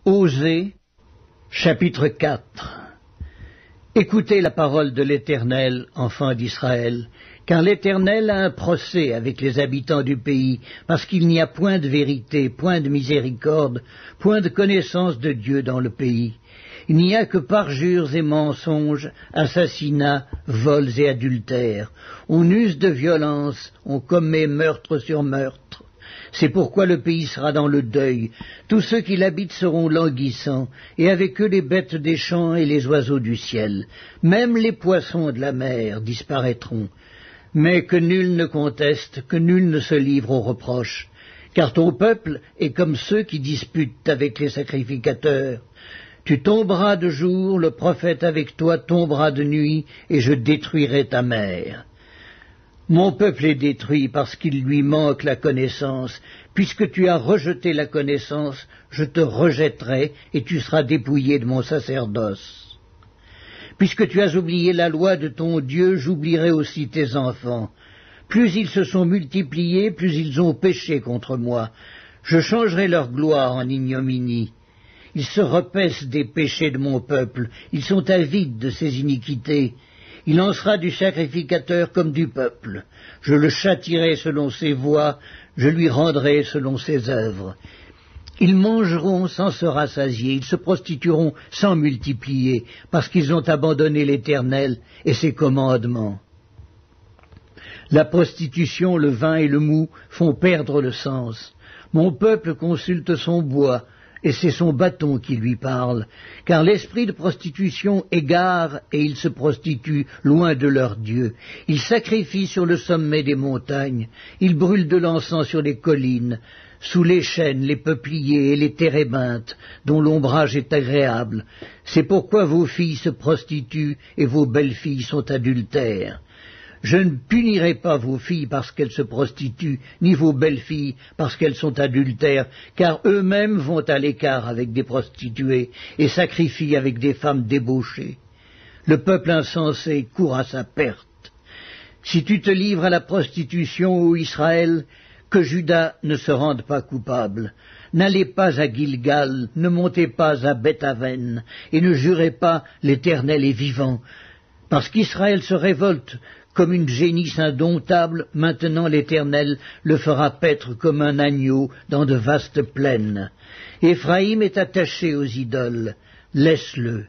Osée, chapitre 4. Écoutez la parole de l'Éternel, enfants d'Israël, car l'Éternel a un procès avec les habitants du pays, parce qu'il n'y a point de vérité, point de miséricorde, point de connaissance de Dieu dans le pays. Il n'y a que parjures et mensonges, assassinats, vols et adultères. On use de violence, on commet meurtre sur meurtre. C'est pourquoi le pays sera dans le deuil. Tous ceux qui l'habitent seront languissants, et avec eux les bêtes des champs et les oiseaux du ciel. Même les poissons de la mer disparaîtront. Mais que nul ne conteste, que nul ne se livre aux reproches. Car ton peuple est comme ceux qui disputent avec les sacrificateurs. Tu tomberas de jour, le prophète avec toi tombera de nuit, et je détruirai ta mère. Mon peuple est détruit parce qu'il lui manque la connaissance. Puisque tu as rejeté la connaissance, je te rejetterai et tu seras dépouillé de mon sacerdoce. Puisque tu as oublié la loi de ton Dieu, j'oublierai aussi tes enfants. Plus ils se sont multipliés, plus ils ont péché contre moi. Je changerai leur gloire en ignominie. Ils se repaissent des péchés de mon peuple, ils sont avides de ses iniquités. Il en sera du sacrificateur comme du peuple. Je le châtierai selon ses voies, je lui rendrai selon ses œuvres. Ils mangeront sans se rassasier, ils se prostitueront sans multiplier, parce qu'ils ont abandonné l'Éternel et ses commandements. La prostitution, le vin et le mou font perdre le sens. Mon peuple consulte son bois, et c'est son bâton qui lui parle, car l'esprit de prostitution égare et ils se prostituent loin de leur Dieu. Ils sacrifient sur le sommet des montagnes, ils brûlent de l'encens sur les collines, sous les chênes, les peupliers et les térébinthes, dont l'ombrage est agréable. C'est pourquoi vos filles se prostituent et vos belles-filles sont adultères. Je ne punirai pas vos filles parce qu'elles se prostituent, ni vos belles-filles parce qu'elles sont adultères, car eux-mêmes vont à l'écart avec des prostituées et sacrifient avec des femmes débauchées. Le peuple insensé court à sa perte. Si tu te livres à la prostitution, ô Israël, que Juda ne se rende pas coupable. N'allez pas à Gilgal, ne montez pas à Beth-Aven, et ne jurez pas l'Éternel est vivant, parce qu'Israël se révolte comme une génisse indomptable, maintenant l'Éternel le fera paître comme un agneau dans de vastes plaines. Éphraïm est attaché aux idoles, laisse-le.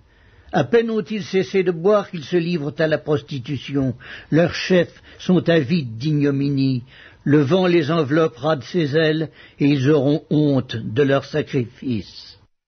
À peine ont-ils cessé de boire qu'ils se livrent à la prostitution. Leurs chefs sont avides d'ignominie. Le vent les enveloppera de ses ailes, et ils auront honte de leurs sacrifices.